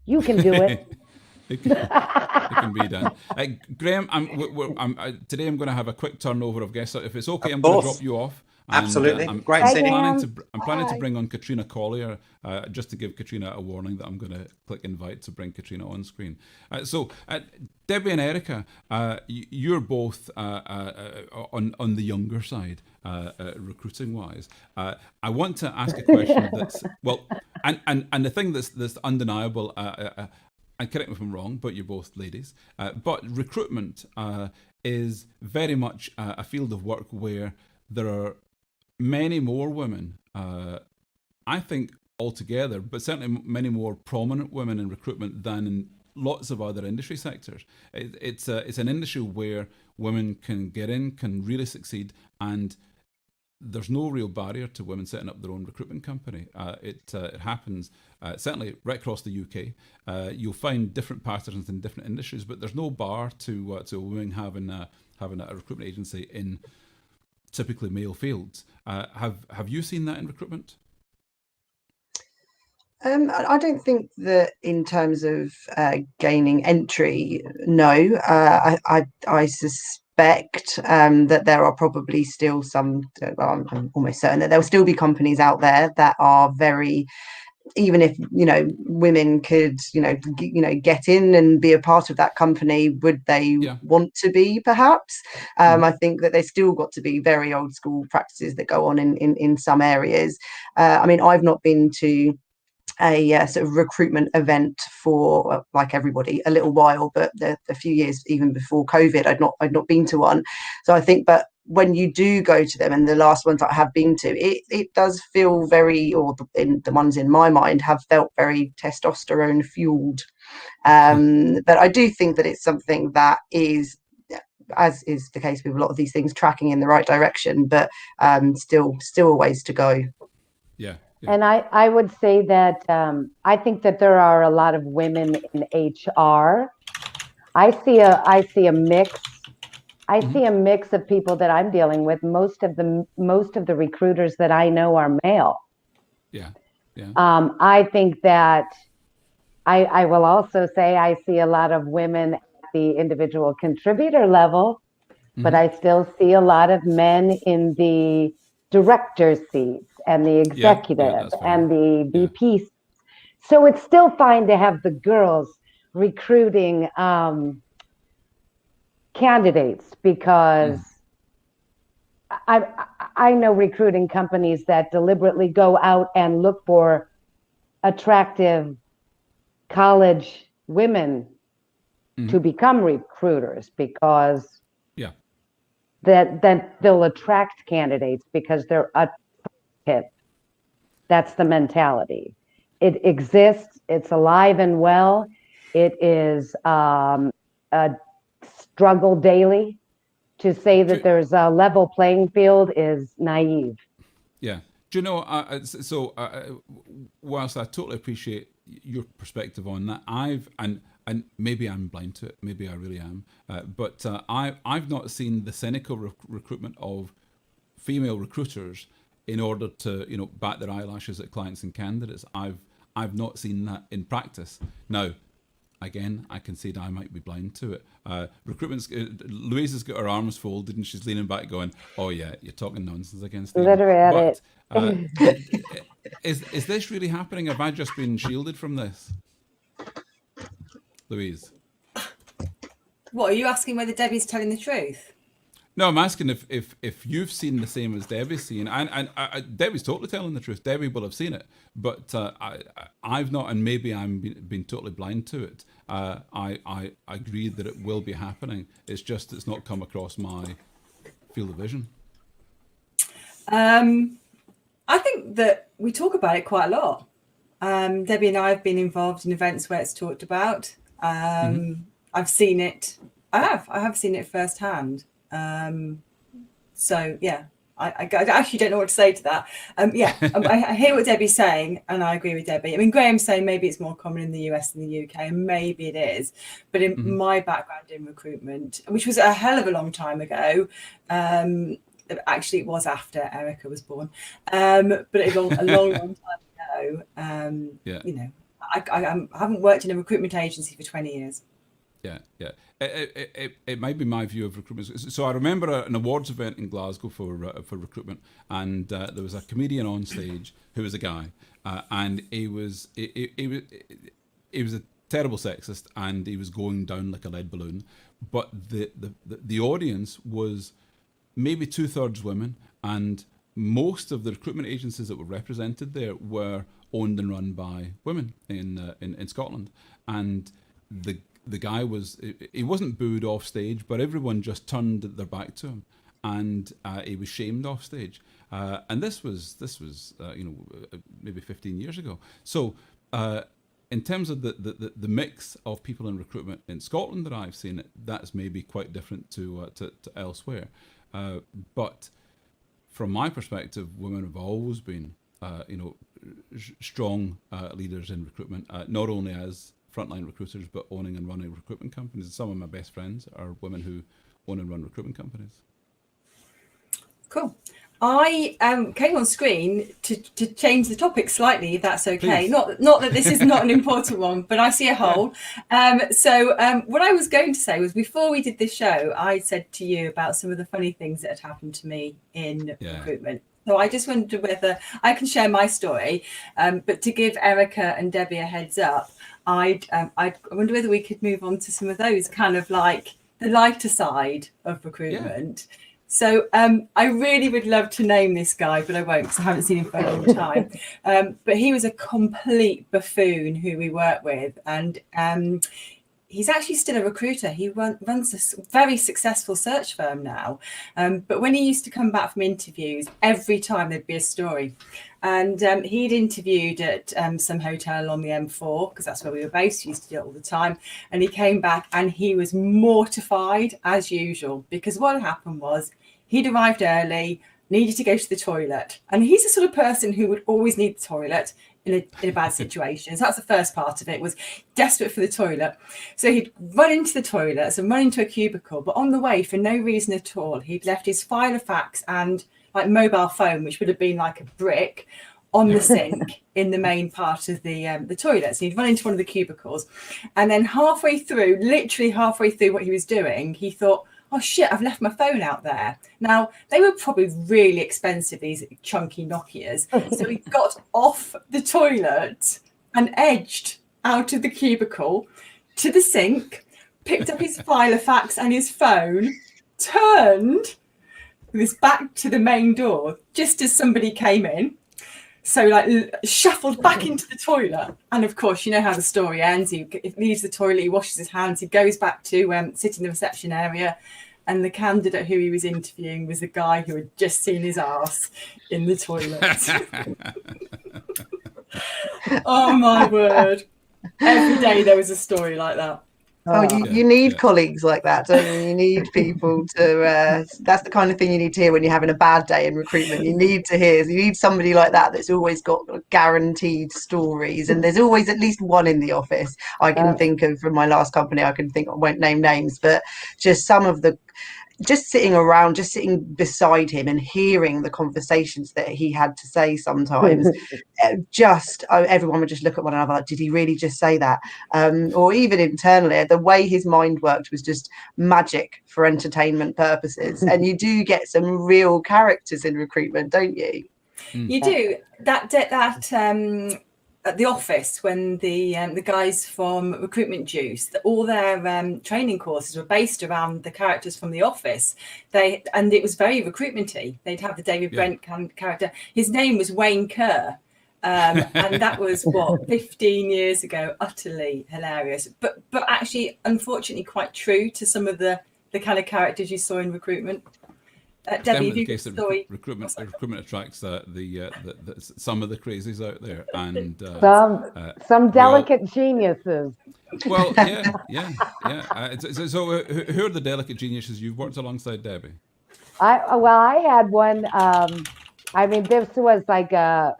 You can do it. It can be done. Graham, today I'm going to have a quick turnover of guests. If it's okay, I'm going to drop you off. Absolutely. Great. I'm planning to bring on Katrina Collier, just to give Katrina a warning that I'm going to click invite to bring Katrina on screen. So Debbie and Erica, you're both on the younger side, recruiting wise. I want to ask a question that's and the thing that's undeniable. And correct me if I'm wrong, but you're both ladies. But recruitment is very much a field of work where there are many more women, I think altogether, but certainly many more prominent women in recruitment than in lots of other industry sectors. It's an industry where women can get in, can really succeed, and there's no real barrier to women setting up their own recruitment company. It happens certainly right across the UK. You'll find different patterns in different industries, but there's no bar to women having a recruitment agency in typically male fields. Have you seen that in recruitment? I don't think that in terms of gaining entry, no. I suspect that there are probably still some, well, I'm almost certain that there will still be companies out there that are very, even if, women could, get in and be a part of that company, would they want to be, perhaps? I think that there's still got to be very old school practices that go on in some areas. I mean, I've not been to a sort of recruitment event for, like everybody, a little while, but a few years even before COVID, I'd not been to one. So I think, but when you do go to them, and the last ones that I have been to, it does feel very, or the ones in my mind have felt very testosterone fueled. But I do think that it's something that is, as is the case with a lot of these things, tracking in the right direction, but still a ways to go. Yeah. And I would say that I think that there are a lot of women in HR. I see a mix. I see a mix of people that I'm dealing with. Most of the recruiters that I know are male. Yeah. Yeah. I think that I will also say I see a lot of women at the individual contributor level, but I still see a lot of men in the director seats and the executive and the VP. So it's still fine to have the girls recruiting candidates, because I know recruiting companies that deliberately go out and look for attractive college women to become recruiters, because that they'll attract candidates because they're attractive. That's the mentality. It exists. It's alive and well. It is a struggle daily. To say that there's a level playing field is naive. Yeah. Do you know, whilst I totally appreciate your perspective on that, and maybe I'm blind to it, maybe I really am, but I've not seen the cynical recruitment of female recruiters in order to, bat their eyelashes at clients and candidates. I've not seen that in practice. Now, again, I concede I might be blind to it. Recruitment's Louise has got her arms folded and she's leaning back going, "Oh yeah, you're talking nonsense against me." Literally Is this really happening? Have I just been shielded from this? Louise? What, are you asking whether Debbie's telling the truth? No, I'm asking if you've seen the same as Debbie's seen, and Debbie's totally telling the truth. Debbie will have seen it, but I've not, and maybe I'm been totally blind to it. I agree that it will be happening. It's just it's not come across my field of vision. I think that we talk about it quite a lot. Debbie and I have been involved in events where it's talked about. I've seen it. I have seen it firsthand. So yeah, I actually don't know what to say to that. I hear what Debbie's saying, and I agree with Debbie. I mean, Graham's saying maybe it's more common in the US than the UK, and maybe it is. But in my background in recruitment, which was a hell of a long time ago, actually it was after Erica was born, but a long time ago. I haven't worked in a recruitment agency for 20 years. Yeah. It might be my view of recruitment. So I remember an awards event in Glasgow for recruitment, and there was a comedian on stage who was a guy, and he was a terrible sexist, and he was going down like a lead balloon. But the audience was maybe 2/3 women, and most of the recruitment agencies that were represented there were owned and run by women in Scotland, and the guy he wasn't booed off stage, but everyone just turned their back to him, and he was shamed off stage. And this was maybe 15 years ago. So in terms of the mix of people in recruitment in Scotland that I've seen, that's maybe quite different to elsewhere. But from my perspective, women have always been, strong leaders in recruitment, not only as frontline recruiters, but owning and running recruitment companies. Some of my best friends are women who own and run recruitment companies. Cool. I came on screen to change the topic slightly, if that's okay. Please. Not that this is not an important one, but I see a hole. So what I was going to say was, before we did this show, I said to you about some of the funny things that had happened to me in recruitment. So I just wondered whether I can share my story, but to give Erica and Debbie a heads up, I wonder whether we could move on to some of those, kind of like the lighter side of recruitment. Yeah. So I really would love to name this guy, but I won't, because I haven't seen him for a long time. But he was a complete buffoon who we worked with, and he's actually still a recruiter. He runs a very successful search firm now. But when he used to come back from interviews, every time there'd be a story. And he'd interviewed at some hotel on the M4, because that's where we were based. He used to do it all the time. And he came back and he was mortified as usual, because what happened was he'd arrived early, needed to go to the toilet. And he's the sort of person who would always need the toilet in a bad situation. So that's the first part of it, was desperate for the toilet. So he'd run into the toilet and run into a cubicle. But on the way, for no reason at all, he'd left his file of fax and like mobile phone, which would have been like a brick, on the sink in the main part of the toilet. So he'd run into one of the cubicles, and then literally halfway through what he was doing, he thought, oh shit, I've left my phone out there. Now, they were probably really expensive, these chunky Nokias. So he got off the toilet and edged out of the cubicle to the sink, picked up his file of fax and his phone, turned with his back to the main door just as somebody came in. So like shuffled back into the toilet. And of course, you know how the story ends. He leaves the toilet, he washes his hands, he goes back to sit in the reception area. And the candidate who he was interviewing was the guy who had just seen his arse in the toilet. Oh my word. Every day there was a story like that. Oh, you need colleagues like that, don't you? You need people to, that's the kind of thing you need to hear when you're having a bad day in recruitment. You need somebody like that that's always got guaranteed stories. And there's always at least one in the office. I can think of, from my last company, I won't name names, but just some of the, just sitting beside him and hearing the conversations that he had to say sometimes, everyone would just look at one another like, did he really just say that? Or even internally, the way his mind worked was just magic for entertainment purposes. And you do get some real characters in recruitment, don't you? You do. At the office, when the guys from Recruitment Juice, all their training courses were based around the characters from the office. And it was very recruitmenty. They'd have the David Brent character. His name was Wayne Kerr. And that was 15 years ago. Utterly hilarious, but actually, unfortunately, quite true to some of the kind of characters you saw in recruitment. Debbie, the case that recruitment attracts some of the crazies out there, and some delicate geniuses. Well, yeah. So, who are the delicate geniuses you've worked alongside, Debbie? I had one. This was like a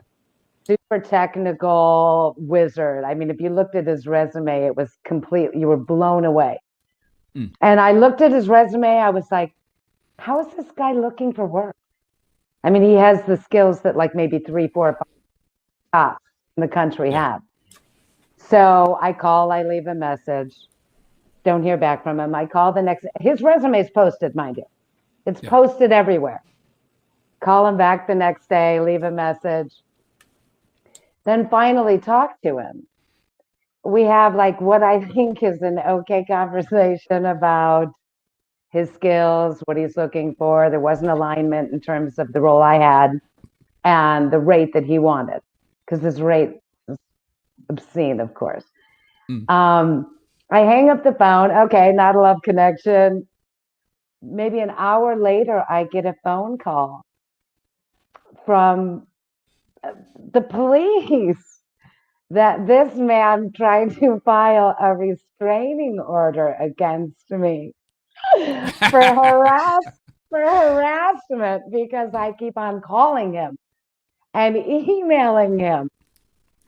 super technical wizard. I mean, if you looked at his resume, it was complete. You were blown away. And I looked at his resume. I was like, how is this guy looking for work? I mean, he has the skills that like maybe 3, 4, 5 cops in the country have. So I call, I leave a message, don't hear back from him. I call his resume is posted, mind you. It's posted everywhere. Call him back the next day, leave a message. Then finally talk to him. We have like what I think is an okay conversation about his skills, what he's looking for. There was an alignment in terms of the role I had and the rate that he wanted, because his rate is obscene, of course. I hang up the phone. Okay, not a love connection. Maybe an hour later, I get a phone call from the police that this man tried to file a restraining order against me for harassment for harassment because I keep on calling him and emailing him.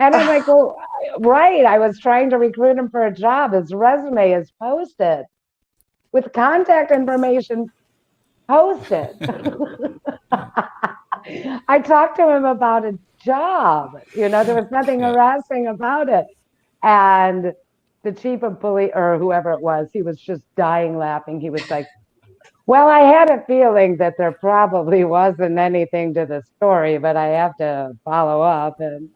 And I'm like, well, right. I was trying to recruit him for a job. His resume is posted with contact information posted. I talked to him about a job. There was nothing harassing about it. And the chief of police or whoever it was, he was just dying laughing. He was like, well, I had a feeling that there probably wasn't anything to the story, but I have to follow up. And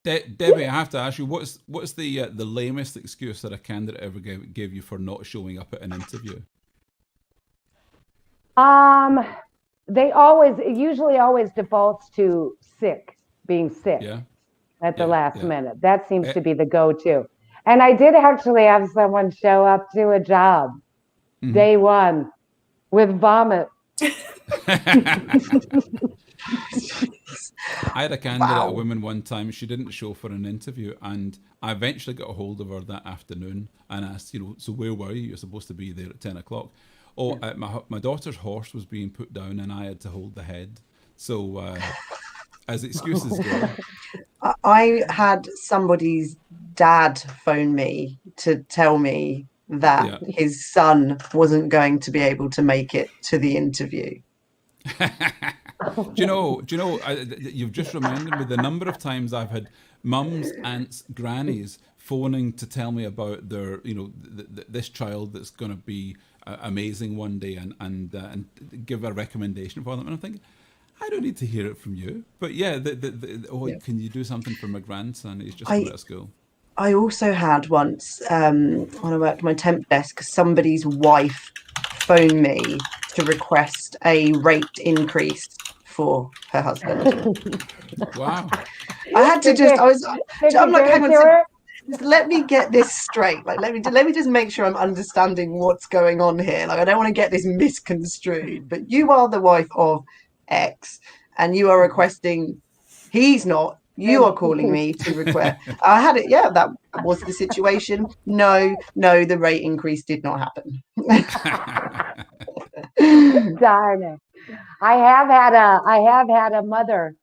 Debbie, I have to ask you, what's the lamest excuse that a candidate ever gave you for not showing up at an interview? It usually always defaults to being sick at the last minute. That seems to be the go-to. And I did actually have someone show up to a job day one with vomit. I had a candidate, a woman, one time. She didn't show for an interview, and I eventually got a hold of her that afternoon and asked, so where were you? You're supposed to be there at 10 o'clock. Oh, my daughter's horse was being put down, and I had to hold the head. So, as excuses go. I had somebody's dad phone me to tell me that his son wasn't going to be able to make it to the interview. Do you know? You've just reminded me the number of times I've had mums, aunts, grannies phoning to tell me about their, this child that's going to be amazing one day, and give a recommendation for them. And I'm thinking, I don't need to hear it from you. But can you do something for my grandson? He's just come out of school. I also had once, when I worked my temp desk, somebody's wife phoned me to request a rate increase for her husband. Wow. I had to I'm like, hang on, let me get this straight. Like, let me just make sure I'm understanding what's going on here. Like, I don't want to get this misconstrued, but you are the wife of X and you are requesting, he's not. You are calling me to request. I had it. Yeah, that was the situation. No, the rate increase did not happen. Darn it. I have had a mother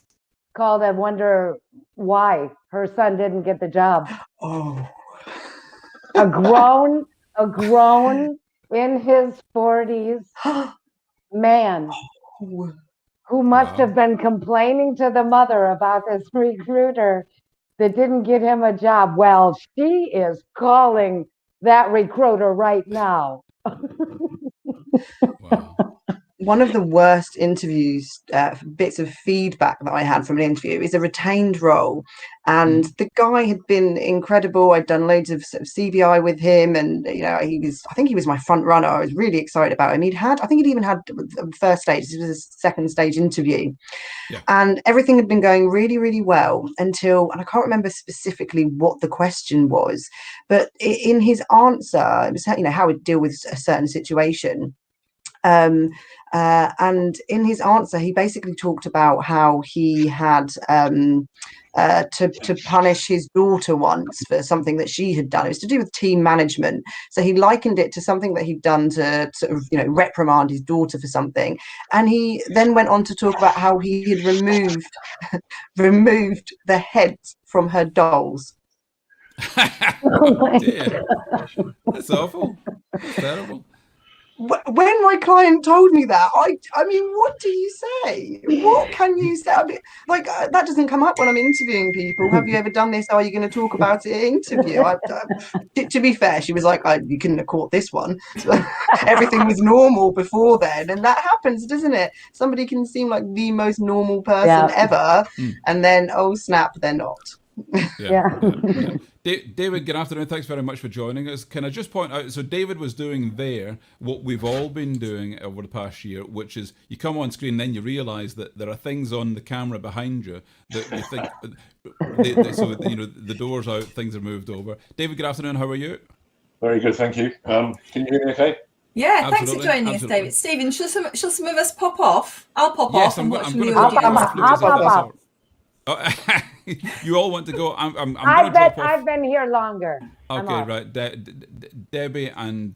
call to wonder why her son didn't get the job. Oh. A grown in his 40s man. Who must have been complaining to the mother about this recruiter that didn't get him a job. Well, she is calling that recruiter right now. Wow. One of the worst interviews, bits of feedback that I had from an interview is a retained role. And the guy had been incredible. I'd done loads of sort of CBI with him. And, I think he was my front runner. I was really excited about him. I think he'd even had the first stage. This was a second stage interview. Yeah. And everything had been going really, really well until, and I can't remember specifically what the question was, but in his answer, it was, how he'd deal with a certain situation. And in his answer, he basically talked about how he had to punish his daughter once for something that she had done. It was to do with team management. So he likened it to something that he'd done to sort of, reprimand his daughter for something. And he then went on to talk about how he had removed the heads from her dolls. Oh dear. That's awful. That's terrible. When my client told me that, I mean, what do you say? What can you say? I mean, that doesn't come up when I'm interviewing people. Have you ever done this? Are you going to talk about it in interview? To be fair, she was like, you couldn't have caught this one. Everything was normal before then. And that happens, doesn't it? Somebody can seem like the most normal person ever. And then, oh, snap, they're not. David, good afternoon. Thanks very much for joining us. Can I just point out, so David was doing there what we've all been doing over the past year, which is you come on screen, then you realise that there are things on the camera behind you that you think, the door's out, things are moved over. David, good afternoon. How are you? Very good, thank you. Can you hear me okay? Yeah, absolutely. Thanks for joining us, David. Stephen, shall some of us pop off? I'll pop off and watch from the audience. You all want to go? I'm going to drop off. I've been here longer. Okay, right. Debbie and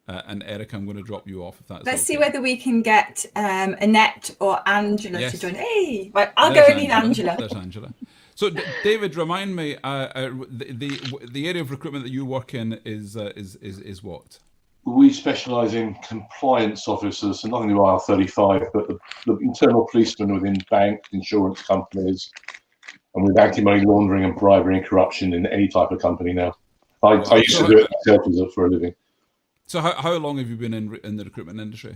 and Eric, I'm going to drop you off if that's Let's okay. see whether we can get Annette or Angela Yes. to join. Hey, right, I'll There's go and need Angela. There's Angela. So, David, remind me, the area of recruitment that you work in is what? We specialise in compliance officers, so nothing to IR35, but the internal policemen within banks, insurance companies, and with anti-money laundering and bribery and corruption in any type of company now. I used to do it myself for a living. So how long have you been in the recruitment industry?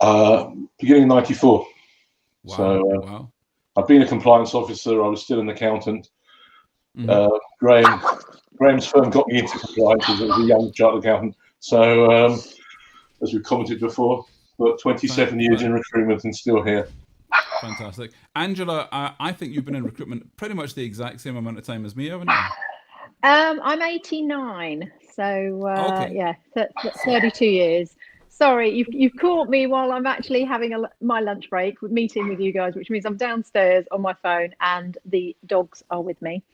Beginning in '94. Wow. So wow. I've been a compliance officer. I was still an accountant. Graham's firm got me into compliance as a young chartered accountant. So as we've commented before, but 27 years in recruitment and still here. Fantastic. Angela, I think you've been in recruitment pretty much the exact same amount of time as me, haven't you? I'm 89, so Okay. yeah, 32 years. Sorry, you've caught me while I'm actually having my lunch break, meeting with you guys, which means I'm downstairs on my phone and the dogs are with me.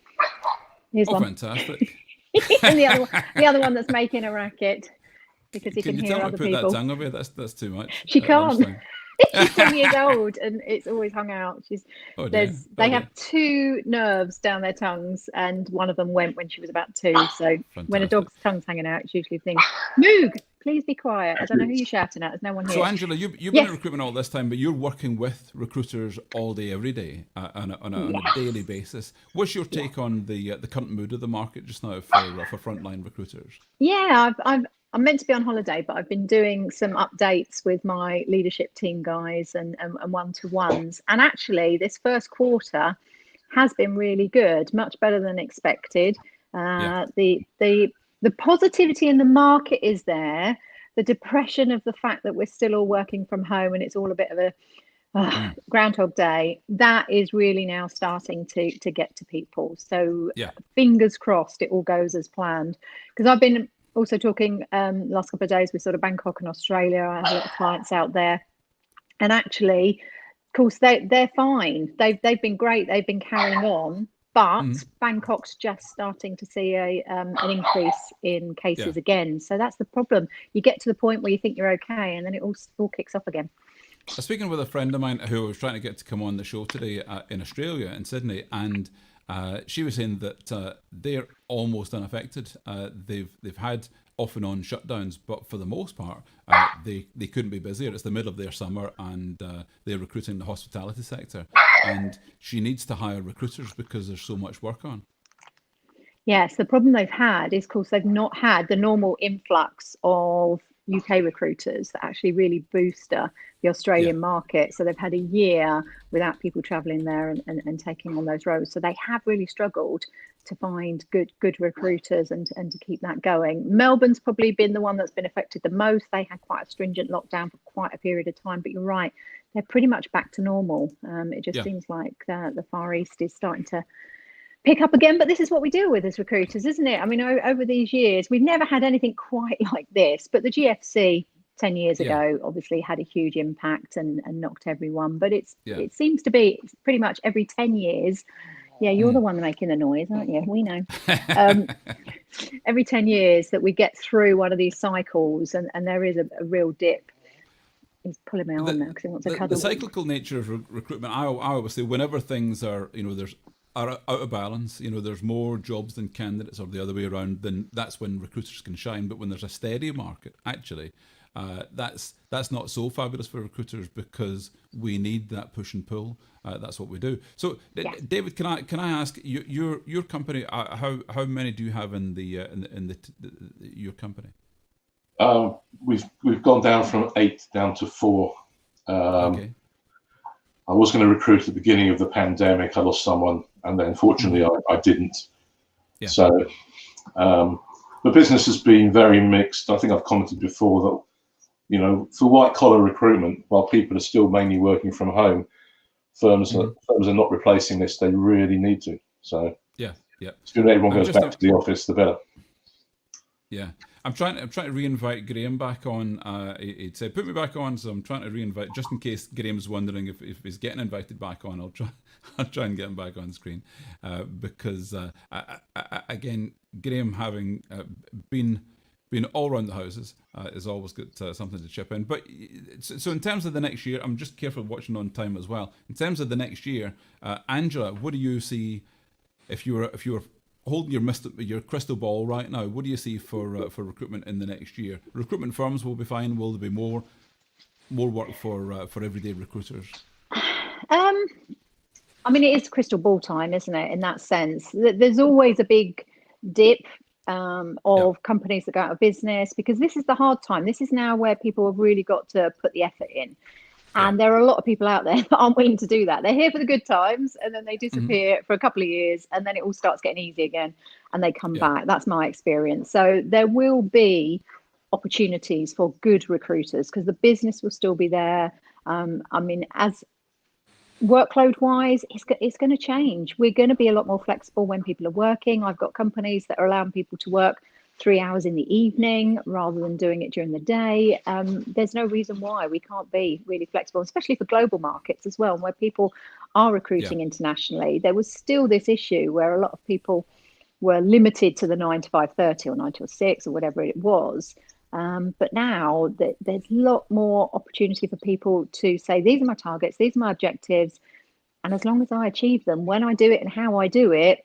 Here's one. Fantastic. And the other one that's making a racket because he can hear other put people. That tongue away? That's too much. She can't. She's 10 years old and it's always hung out. They have two nerves down their tongues and one of them went when she was about 2. So fantastic. When a dog's tongue's hanging out, it's usually a thing. Moog, please be quiet. I don't know who you're shouting at. There's no one here. So Angela, you've been in recruitment all this time, but you're working with recruiters all day, every day, on a daily basis. What's your take on the current mood of the market just now for frontline recruiters? Yeah, I'm meant to be on holiday, but I've been doing some updates with my leadership team guys and one-to-ones. And actually, this first quarter has been really good, much better than expected. The positivity in the market is there. The depression of the fact that we're still all working from home and it's all a bit of a Groundhog Day, that is really now starting to get to people. So fingers crossed it all goes as planned. Because I've been also talking last couple of days with sort of Bangkok and Australia. I have a lot of clients out there, and actually, of course, they're fine. They've been great. They've been carrying on, but Bangkok's just starting to see an increase in cases again. So that's the problem. You get to the point where you think you're okay, and then it all kicks off again. I was speaking with a friend of mine who I was trying to get to come on the show today in Australia, in Sydney, and she was saying that they're almost unaffected. They've had off and on shutdowns, but for the most part, they couldn't be busier. It's the middle of their summer, and they're recruiting the hospitality sector. And she needs to hire recruiters because there's so much work on. Yes, the problem they've had is, of course, they've not had the normal influx of UK recruiters that actually really booster the Australian market. So they've had a year without people travelling there and taking on those roles. So they have really struggled to find good recruiters and to keep that going. Melbourne's probably been the one that's been affected the most. They had quite a stringent lockdown for quite a period of time, but you're right, they're pretty much back to normal. It just seems like the Far East is starting to pick up again, but this is what we deal with as recruiters, isn't it? I mean, over these years, we've never had anything quite like this, but the GFC 10 years ago obviously had a huge impact and knocked everyone, but it seems to be pretty much every 10 years. Yeah, you're the one making the noise, aren't you? We know. Every 10 years that we get through one of these cycles and there is a real dip. He's pulling me on now because he wants a cuddle. The cyclical nature of recruitment, I always say, whenever things are out of balance, there's more jobs than candidates, or the other way around, then that's when recruiters can shine. But when there's a steady market, actually, that's not so fabulous for recruiters because we need that push and pull. That's what we do. So, David, can I ask your company? How many do you have in your company? We've gone down from 8 down to 4. Okay. I was going to recruit at the beginning of the pandemic. I lost someone, and then fortunately I didn't. Yeah. So the business has been very mixed. I think I've commented before that, for white collar recruitment, while people are still mainly working from home, firms are not replacing this. They really need to. So the sooner everyone goes back to the office, the better. Yeah. I'm trying to re-invite Graham back on. He'd said, put me back on, so I'm trying to re-invite, just in case Graham's wondering if he's getting invited back on. I'll try and get him back on screen. Because, again, Graham having been being all around the houses is always good something to chip in. But so in terms of the next year, I'm just careful watching on time as well. In terms of the next year, Angela, what do you see if you were holding your crystal ball right now? What do you see for recruitment in the next year? Recruitment firms will be fine. Will there be more work for everyday recruiters? I mean, it is crystal ball time, isn't it? In that sense, there's always a big dip of companies that go out of business, because this is the hard time. This is now where people have really got to put the effort in. And there are a lot of people out there that aren't willing to do that. They're here for the good times, and then they disappear for a couple of years, and then it all starts getting easy again, and they come back. That's my experience. So there will be opportunities for good recruiters, because the business will still be there. I mean, as workload wise, it's going to change. We're going to be a lot more flexible when people are working. I've got companies that are allowing people to work 3 hours in the evening rather than doing it during the day. There's no reason why we can't be really flexible, especially for global markets as well, where people are recruiting internationally. There was still this issue where a lot of people were limited to the 9 to 5:30 or 9 to 6 or whatever it was. But now there's a lot more opportunity for people to say, these are my targets, these are my objectives, and as long as I achieve them, when I do it and how I do it,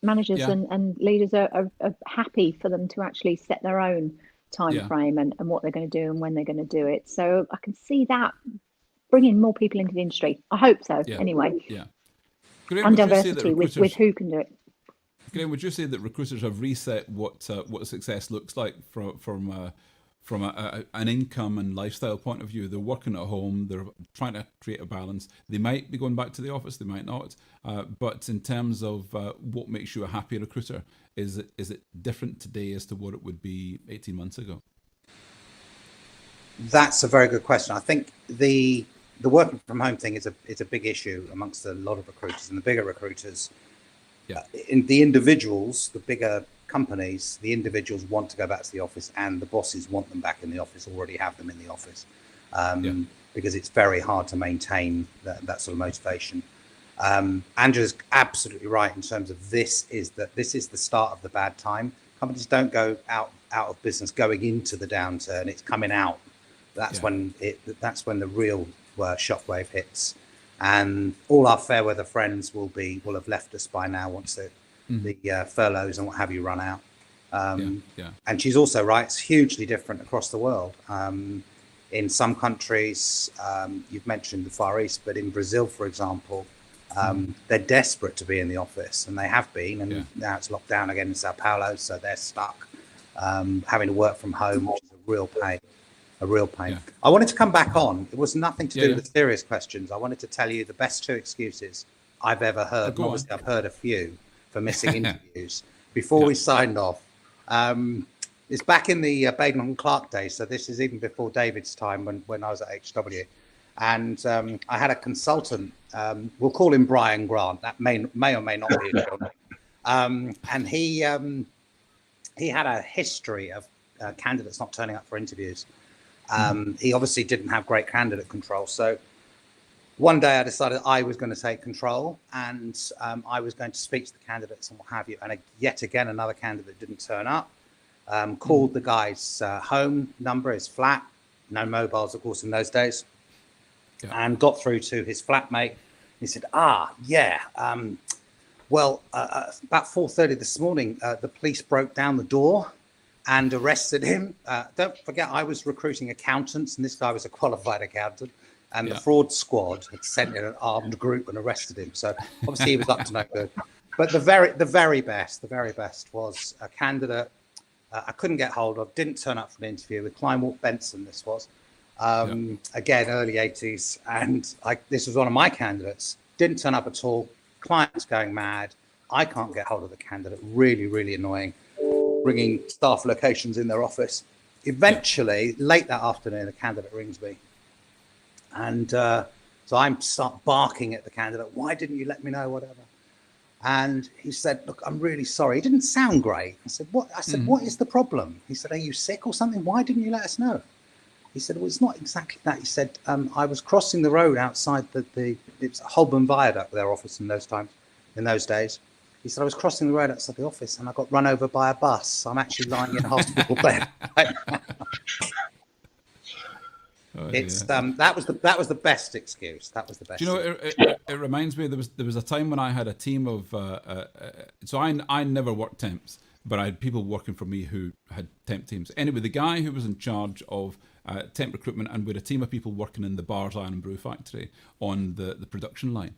managers and leaders are happy for them to actually set their own time frame and what they're going to do and when they're going to do it. So I can see that bringing more people into the industry. I hope so, anyway. Graham, and diversity with who can do it. Graham, would you say that recruiters have reset what success looks like from an income and lifestyle point of view? They're working at home. They're trying to create a balance. They might be going back to the office. They might not. But in terms of what makes you a happy recruiter, is it different today as to what it would be 18 months ago? That's a very good question. I think the working from home thing is a big issue amongst a lot of recruiters, and the bigger recruiters. In the individuals, the bigger companies, the individuals want to go back to the office, and the bosses want them back in the office, already have them in the office, because it's very hard to maintain that sort of motivation. Andrew's absolutely right in terms of this is the start of the bad time. Companies don't go out of business going into the downturn; it's coming out. That's when the real shockwave hits. And all our fair weather friends will have left us by now once the furloughs and what have you run out. And she's also right, it's hugely different across the world. In some countries, you've mentioned the Far East, but in Brazil, for example, they're desperate to be in the office, and they have been, and now it's locked down again in Sao Paulo, so they're stuck having to work from home, which is a real pain. I wanted to come back on. It was nothing to do with serious questions. I wanted to tell you the best 2 excuses I've ever heard. Obviously, I've heard a few for missing interviews before we signed off. It's back in the Baden and Clark days. So this is even before David's time when I was at HW. And I had a consultant, we'll call him Brian Grant. That may or may not be his real name. And he had a history of candidates not turning up for interviews. He obviously didn't have great candidate control. So one day I decided I was going to take control, and I was going to speak to the candidates and what have you. And yet again, another candidate didn't turn up. Called the guy's home number, his flat, no mobiles, of course, in those days, and got through to his flatmate. He said, well, about 4:30 this morning, the police broke down the door and arrested him. Don't forget, I was recruiting accountants, and this guy was a qualified accountant. And the fraud squad had sent in an armed group and arrested him. So obviously he was up to no good. But the very best was a candidate I couldn't get hold of, didn't turn up for an interview with Kleinwalt Benson. This was again early 80s, and this was one of my candidates. Didn't turn up at all. Client's going mad. I can't get hold of the candidate. Really annoying. Bringing staff locations in their office. Eventually, late that afternoon, the candidate rings me. And so I start barking at the candidate. Why didn't you let me know, whatever? And he said, look, I'm really sorry. He didn't sound great. I said, what? I said, what is the problem? He said, are you sick or something? Why didn't you let us know? He said, well, it's not exactly that. He said, I was crossing the road outside it's Holborn Viaduct, their office in those days. He said, I was crossing the road outside the office and I got run over by a bus. I'm actually lying in a hospital bed. That was the best excuse. That was the best. Do you know, it reminds me, there was a time when I had a team of, so I never worked temps, but I had people working for me who had temp teams. Anyway, the guy who was in charge of temp recruitment, and we had a team of people working in the Bars Iron and Brew factory on the production line.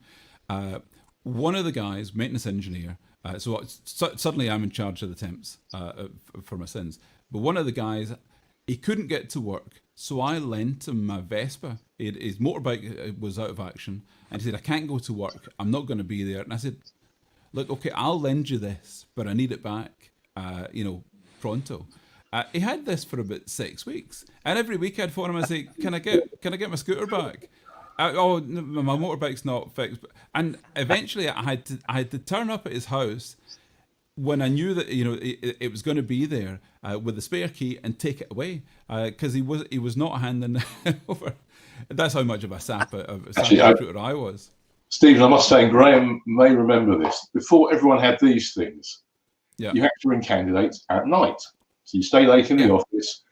One of the guys, maintenance engineer, so suddenly I'm in charge of the temps for my sins. But one of the guys, he couldn't get to work, so I lent him my Vespa. His motorbike was out of action, and he said, I can't go to work, I'm not going to be there. And I said, look, okay, I'll lend you this, but I need it back, pronto. He had this for about 6 weeks, and every week I'd phone him and say, can I get my scooter back? My motorbike's not fixed. And eventually I had to turn up at his house when I knew that it was going to be there with the spare key and take it away, because he was not handing it over. That's how much of a recruiter I was. Stephen, I must say, and Graham may remember this, before everyone had these things, you had to ring candidates at night. So you stay late in the office,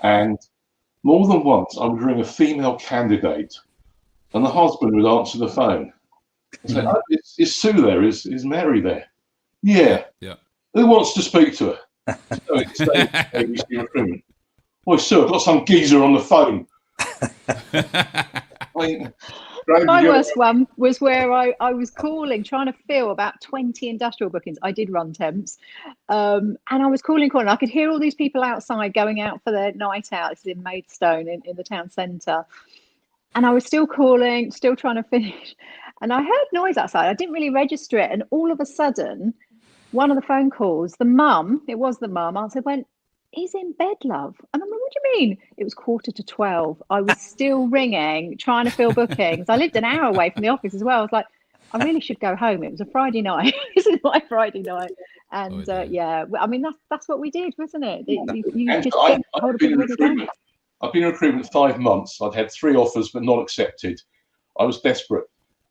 and more than once I would ring a female candidate and the husband would answer the phone. I said, oh, is Sue there? Is Mary there? Yeah. Who wants to speak to her? So it's ABC Recruitment. Well, Sue, I've got some geezer on the phone. My worst one was where I was calling, trying to fill about 20 industrial bookings. I did run temps. And I was calling. I could hear all these people outside going out for their night out. This is in Maidstone in the town centre. And I was still calling, still trying to finish. And I heard noise outside. I didn't really register it. And all of a sudden, one of the phone calls, the mum, answered, went, he's in bed, love. And I'm like, what do you mean? It was 11:45. I was still ringing, trying to fill bookings. I lived an hour away from the office as well. I was like, I really should go home. It was a Friday night. This is my Friday night. And I mean, that's what we did, wasn't it? You just get hold of people. I've been in recruitment 5 months. I'd had 3 offers, but not accepted. I was desperate.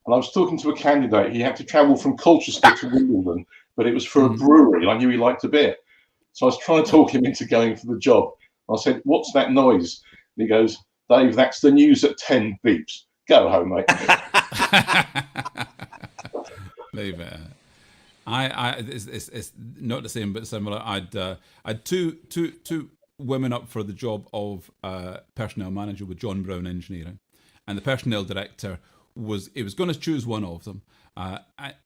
And I was talking to a candidate. He had to travel from Colchester to Wimbledon, but it was for a brewery. I knew he liked a beer. So I was trying to talk him into going for the job. I said, what's that noise? And he goes, Dave, that's the news at 10 beeps. Go home, mate. Leave it. It's not the same, but similar. I'd two women up for the job of personnel manager with John Brown Engineering, and the personnel director was going to choose one of them.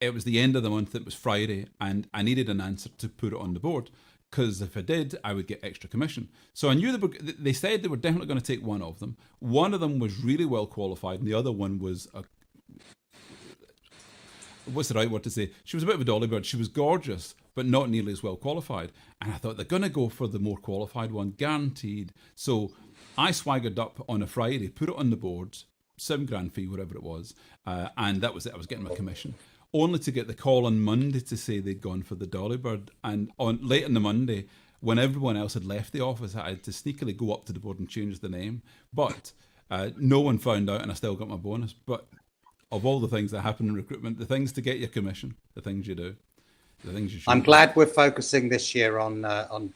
It was the end of the month. It was Friday, and I needed an answer to put it on the board, because if I did, I would get extra commission. So I knew they said they were definitely going to take one of them. One of them was really well qualified, and the other one was what's the right word to say? She was a bit of a dolly bird. She was gorgeous, but not nearly as well qualified. And I thought they're going to go for the more qualified one, guaranteed. So I swaggered up on a Friday, put it on the board, $7,000 fee, whatever it was, and that was it. I was getting my commission, only to get the call on Monday to say they'd gone for the dolly bird. And late on the Monday, when everyone else had left the office, I had to sneakily go up to the board and change the name. But no one found out, and I still got my bonus. But of all the things that happen in recruitment, the things to get your commission, the things you do, the things you should. I'm glad we're focusing this year on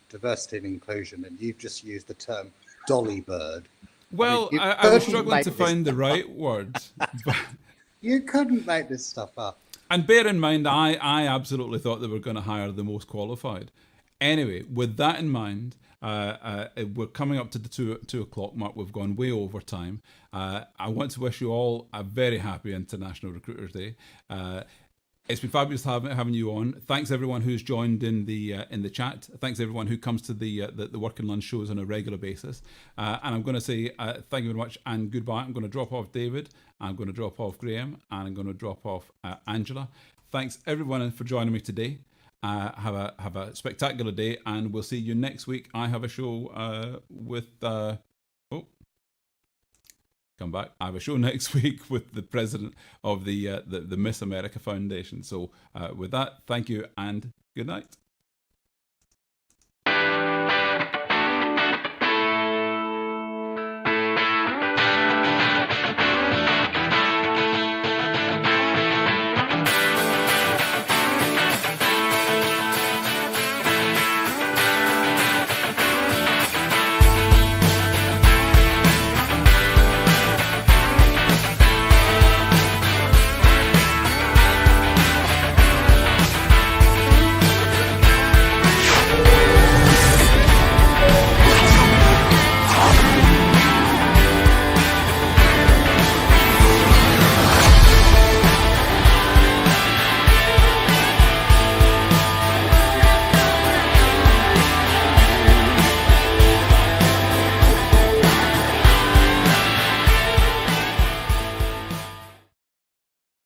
diversity and inclusion, and you've just used the term dolly bird. Well, I was struggling to find the right word. But you couldn't make this stuff up. And bear in mind, I absolutely thought they were going to hire the most qualified. Anyway, with that in mind, we're coming up to the 2 o'clock mark. We've gone way over time. I want to wish you all a very happy International Recruiters Day. It's been fabulous having you on. Thanks everyone who's joined in the chat. Thanks everyone who comes to the Working Lunch shows on a regular basis. And I'm going to say thank you very much and goodbye. I'm going to drop off David. I'm going to drop off Graham, and I'm going to drop off Angela. Thanks everyone for joining me today. Have a spectacular day, and we'll see you next week. I have a show with. Come back. I have a show next week with the president of the Miss America Foundation. So with that, thank you and good night.